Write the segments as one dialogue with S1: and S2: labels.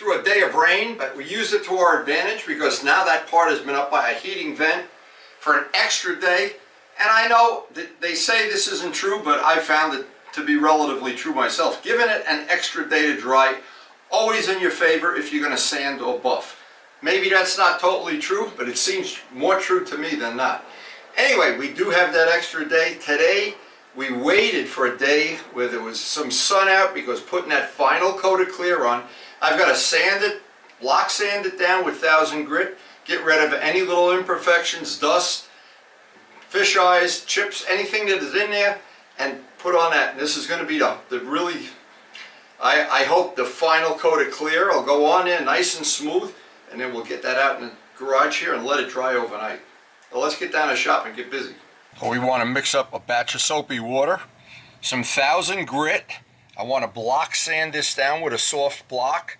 S1: through a day of rain, but we used it to our advantage because now that part has been up by a heating vent for an extra day. And I know that they say this isn't true, but I found it to be relatively true myself. Giving it an extra day to dry, always in your favor if you're going to sand or buff. Maybe that's not totally true, but it seems more true to me than not. Anyway, we do have that extra day. Today, we waited for a day where there was some sun out because putting that final coat of clear on, I've got to sand it, block sand it down with 1000 grit, get rid of any little imperfections, dust, fish eyes, chips, anything that is in there, and put on that. And this is going to be the really, I hope the final coat of clear. I'll go on there nice and smooth, and then we'll get that out in the garage here and let it dry overnight. Well, let's get down to the shop and get busy. We want to mix up a batch of soapy water, some 1000 grit. I want to block sand this down with a soft block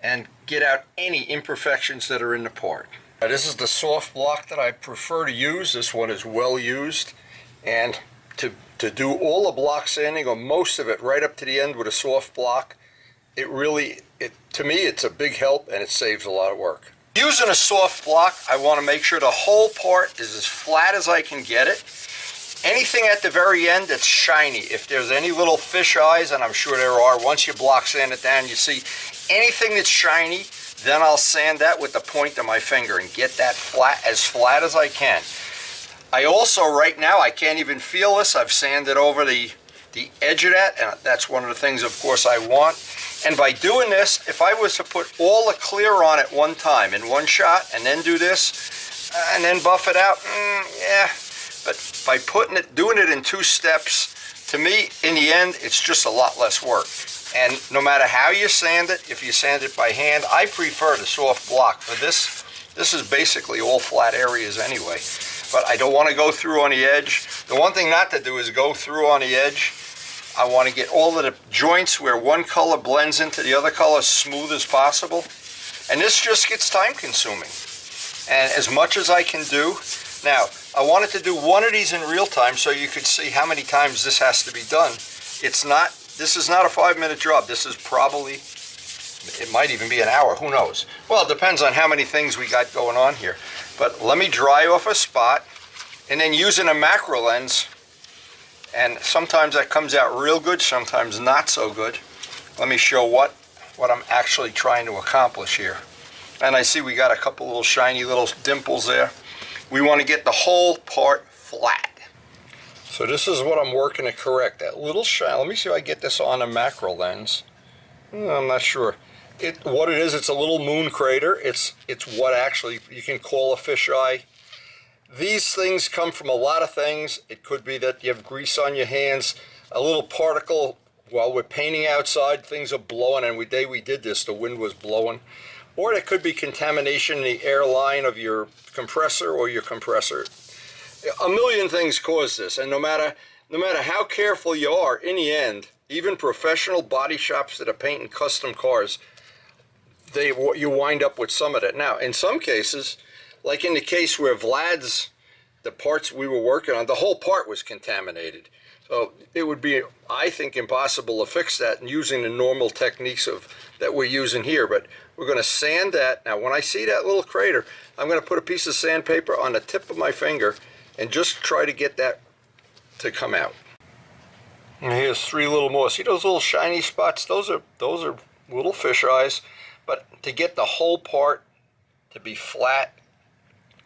S1: and get out any imperfections that are in the part. This is the soft block that I prefer to use. This one is well used, and to do all the block sanding or most of it right up to the end with a soft block, to me it's a big help and it saves a lot of work. Using a soft block, I want to make sure the whole part is as flat as I can get it. Anything at the very end that's shiny, if there's any little fish eyes, and I'm sure there are, once you block sand it down, you see anything that's shiny, then I'll sand that with the point of my finger and get that as flat as I can. I also, right now, I can't even feel this. I've sanded over the edge of that, and that's one of the things, of course, I want. And by doing this, if I was to put all the clear on at one time in one shot, and then do this, and then buff it out, yeah. But by doing it in 2 steps, to me, in the end, it's just a lot less work. And no matter how you sand it, if you sand it by hand, I prefer the soft block. For this is basically all flat areas anyway. But I don't want to go through on the edge. The one thing not to do is go through on the edge. I want to get all of the joints where one color blends into the other color as smooth as possible. And this just gets time consuming. And as much as I can do. Now, I wanted to do one of these in real time so you could see how many times this has to be done. This is not a 5-minute job. This is probably, it might even be an hour, who knows? Well, it depends on how many things we got going on here. But let me dry off a spot, and then using a macro lens, and sometimes that comes out real good, sometimes not so good. Let me show what I'm actually trying to accomplish here. And I see we got a couple little shiny little dimples there. We want to get the whole part flat. So this is what I'm working to correct, that little shine. Let me see if I get this on a macro lens. I'm not sure. What it is, it's a little moon crater. It's what actually you can call a fisheye. These things come from a lot of things. It could be that you have grease on your hands, a little particle while we're painting outside, things are blowing, and the day we did this, the wind was blowing. Or it could be contamination in the air line of your compressor or your compressor. A million things cause this, and no matter how careful you are, in the end, even professional body shops that are painting custom cars, you wind up with some of that. Now, in some cases, like in the case where Vlad's, the parts we were working on, the whole part was contaminated. So it would be, I think, impossible to fix that using the normal techniques that we're using here. But we're going to sand that. Now, when I see that little crater, I'm going to put a piece of sandpaper on the tip of my finger and just try to get that to come out. And here's 3 little more. See those little shiny spots? Those are little fish eyes. But to get the whole part to be flat,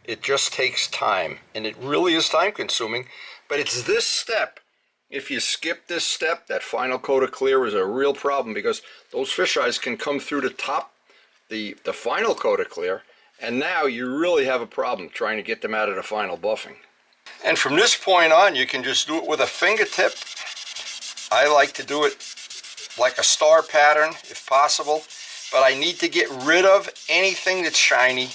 S1: it just takes time. And it really is time consuming. But it's this step. If you skip this step, that final coat of clear is a real problem because those fish eyes can come through the top, the final coat of clear, and now you really have a problem trying to get them out of the final buffing. And from this point on, you can just do it with a fingertip. I like to do it like a star pattern if possible, but I need to get rid of anything that's shiny.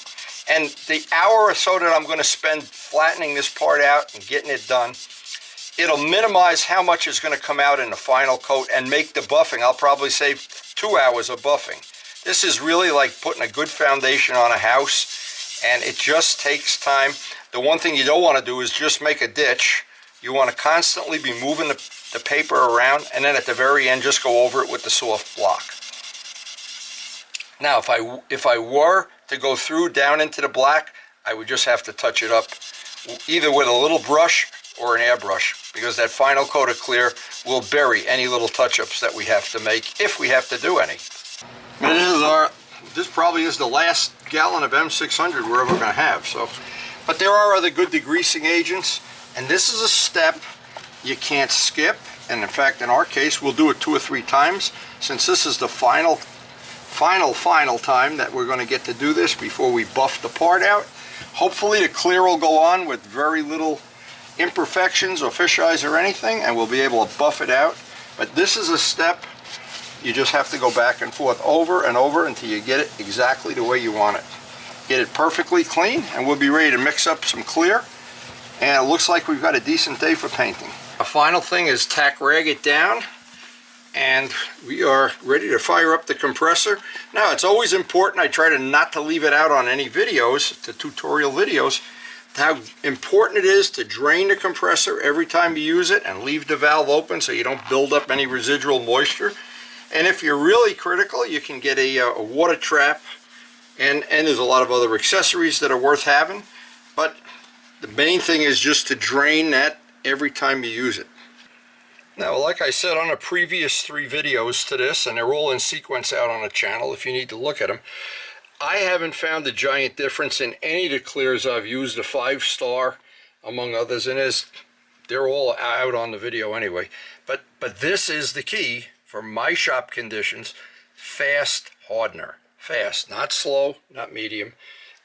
S1: And the hour or so that I'm going to spend flattening this part out and getting it done, it'll minimize how much is going to come out in the final coat and make the buffing. I'll probably save 2 hours of buffing. This is really like putting a good foundation on a house, and it just takes time. The one thing you don't want to do is just make a ditch. You want to constantly be moving the paper around, and then at the very end just go over it with the soft block. Now, if I were to go through down into the black, I would just have to touch it up either with a little brush or an airbrush, because that final coat of clear will bury any little touch-ups that we have to make, if we have to do any. This probably is the last gallon of M600 we're ever going to have. So, but there are other good degreasing agents, and this is a step you can't skip. And in fact, in our case, we'll do it 2 or 3 times, since this is the final time that we're going to get to do this before we buff the part out. Hopefully the clear will go on with very little imperfections or fisheyes or anything, and we'll be able to buff it out. But this is a step you just have to go back and forth over and over until you get it exactly the way you want it. Get it perfectly clean, and we'll be ready to mix up some clear, and it looks like we've got a decent day for painting. The final thing is tack rag it down, and we are ready to fire up the compressor. Now, it's always important, I try to not to leave it out on any videos, the tutorial videos, how important it is to drain the compressor every time you use it and leave the valve open so you don't build up any residual moisture. And if you're really critical, you can get a water trap, and there's a lot of other accessories that are worth having. But the main thing is just to drain that every time you use it. Now, like I said on the previous 3 videos to this, and they're all in sequence out on the channel if you need to look at them, I haven't found a giant difference in any of the clears I've used, the 5-star among others, and they're all out on the video anyway. But this is the key for my shop conditions: fast hardener. Fast, not slow, not medium.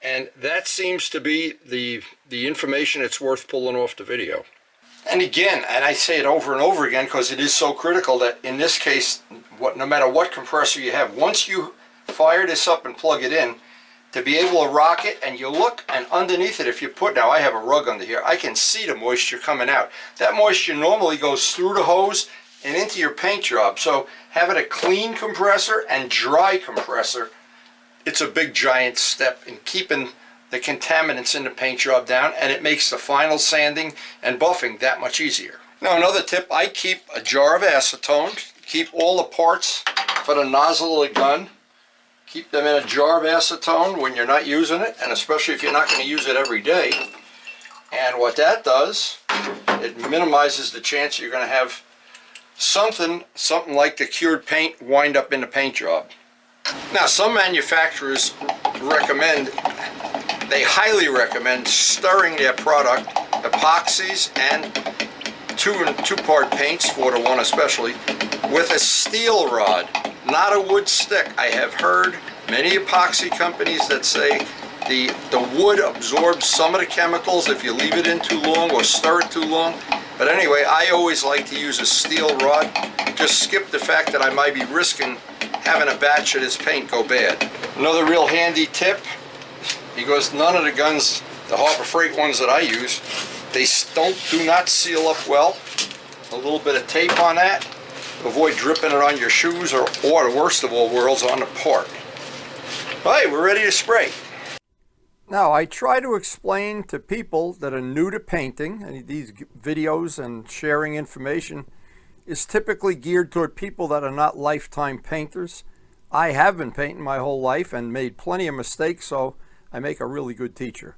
S1: And that seems to be the information it's worth pulling off the video. And again, and I say it over and over again because it is so critical, that in this case, no matter what compressor you have, once you fire this up and plug it in, to be able to rock it, and you look, and underneath it, if you put, now I have a rug under here, I can see the moisture coming out. That moisture normally goes through the hose and into your paint job. So having a clean compressor and dry compressor, it's a big giant step in keeping the contaminants in the paint job down, and it makes the final sanding and buffing that much easier. Now, another tip, I keep a jar of acetone, keep all the parts for the nozzle of the gun, keep them in a jar of acetone when you're not using it, and especially if you're not going to use it every day. And what that does, it minimizes the chance you're going to have something like the cured paint wind up in the paint job. Now, some manufacturers recommend, they highly recommend stirring their product, epoxies and two-part paints, 4-to-1 especially, with a steel rod, not a wood stick. I have heard many epoxy companies that say the wood absorbs some of the chemicals if you leave it in too long or stir it too long. But anyway, I always like to use a steel rod. Just skip the fact that I might be risking having a batch of this paint go bad. Another real handy tip, because none of the guns, the Harbor Freight ones that I use, they do not seal up well. A little bit of tape on that to avoid dripping it on your shoes, or the worst of all worlds, on the part. All right, we're ready to spray. Now, I try to explain to people that are new to painting, and these videos and sharing information is typically geared toward people that are not lifetime painters. I have been painting my whole life and made plenty of mistakes, so I make a really good teacher.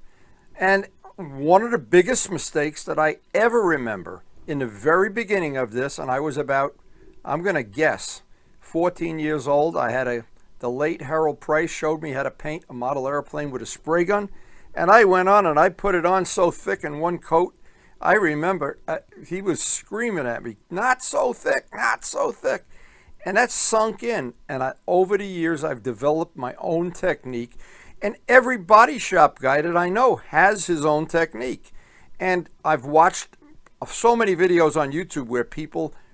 S1: And one of the biggest mistakes that I ever remember in the very beginning of this, and I was about, I'm going to guess, 14 years old. I had the late Harold Price showed me how to paint a model airplane with a spray gun, and I went on and I put it on so thick in one coat. I remember he was screaming at me, "Not so thick, not so thick." And that sunk in, and over the years I've developed my own technique, and every body shop guy that I know has his own technique. And I've watched so many videos on YouTube where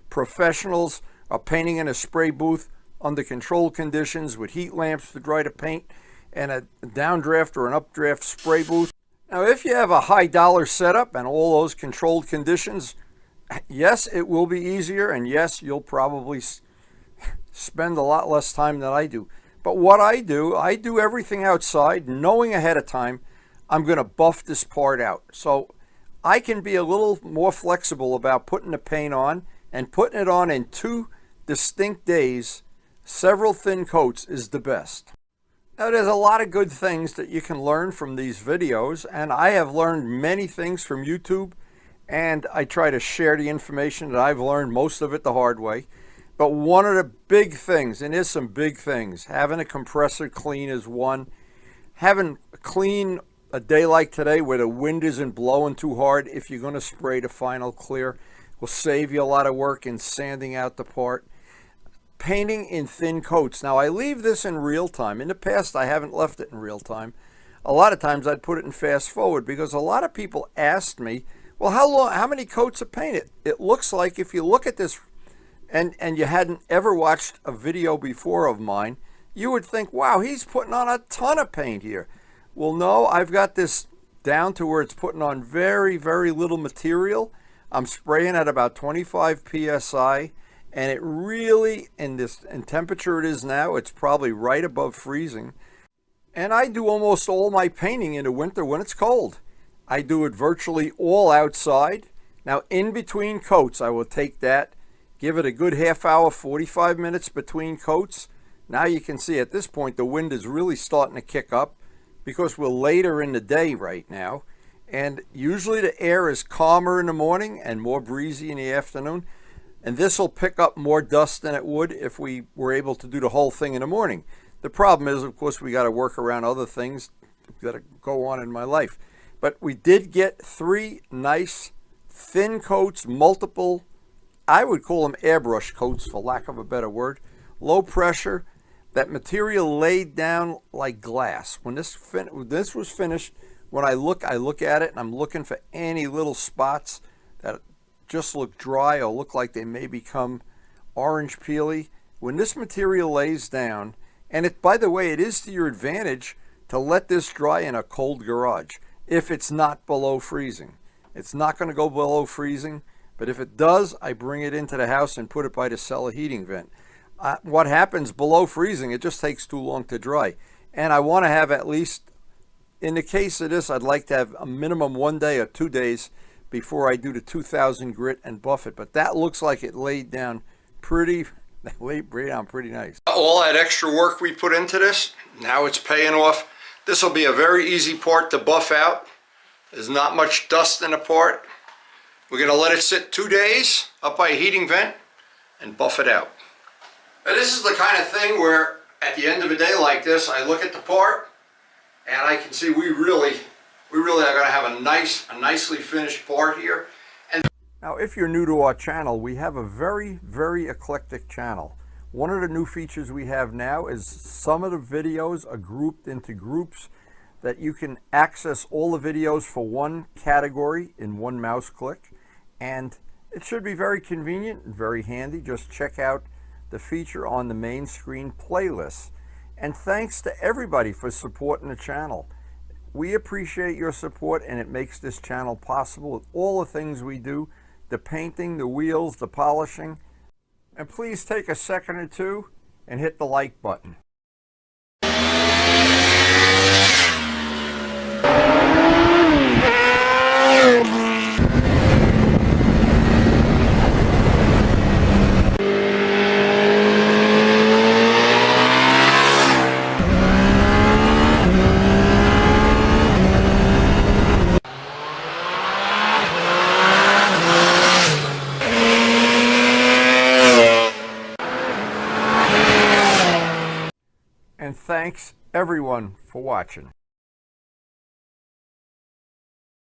S1: professionals are painting in a spray booth under controlled conditions with heat lamps to dry the paint and a downdraft or an updraft spray booth. Now, if you have a high dollar setup and all those controlled conditions, yes, it will be easier, and yes, you'll probably spend a lot less time than I do. But what I do everything outside, knowing ahead of time I'm going to buff this part out. So I can be a little more flexible about putting the paint on, and putting it on in 2 distinct days, several thin coats is the best. Now, there's a lot of good things that you can learn from these videos, and I have learned many things from YouTube, and I try to share the information that I've learned, most of it the hard way. But one of the big things, and there's some big things, having a compressor clean is one. Having clean a day like today where the wind isn't blowing too hard, if you're going to spray the final clear, will save you a lot of work in sanding out the part. Painting in thin coats. Now, I leave this in real time. In the past, I haven't left it in real time. A lot of times I'd put it in fast forward because a lot of people asked me, well, how many coats of paint? It looks like, if you look at this and you hadn't ever watched a video before of mine, you would think, wow, he's putting on a ton of paint here. Well, no, I've got this down to where it's putting on very, very little material. I'm spraying at about 25 psi. And it really, in temperature it is now, it's probably right above freezing. And I do almost all my painting in the winter when it's cold. I do it virtually all outside. Now, in between coats, I will take that, give it a good half hour, 45 minutes between coats. Now you can see at this point the wind is really starting to kick up because we're later in the day right now. And usually the air is calmer in the morning and more breezy in the afternoon. And this will pick up more dust than it would if we were able to do the whole thing in the morning. The problem is, of course, we got to work around other things that go on in my life. But we did get 3 nice thin coats, multiple, I would call them airbrush coats for lack of a better word, low pressure. That material laid down like glass. When this was finished, when I look at it and I'm looking for any little spots that just look dry or look like they may become orange peely. When this material lays down, and it, by the way, it is to your advantage to let this dry in a cold garage if it's not below freezing. It's not going to go below freezing, but if it does, I bring it into the house and put it by the cellar heating vent. What happens below freezing, it just takes too long to dry. And I want to have at least, in the case of this, I'd like to have a minimum 1 day or 2 days before I do the 2000 grit and buff it. But that looks like it laid down pretty nice. All that extra work we put into this, now it's paying off. This will be a very easy part to buff out. There's not much dust in the part. We're going to let it sit 2 days up by a heating vent and buff it out. Now, this is the kind of thing where at the end of a day like this, I look at the part and I can see we really are going to have a nicely finished part here. And now, if you're new to our channel, we have a very, very eclectic channel. One of the new features we have now is some of the videos are grouped into groups that you can access all the videos for one category in one mouse click. And it should be very convenient and very handy. Just check out the feature on the main screen playlist. And thanks to everybody for supporting the channel. We appreciate your support, and it makes this channel possible with all the things we do, the painting, the wheels, the polishing. And please take a second or two and hit the like button. And thanks everyone for watching.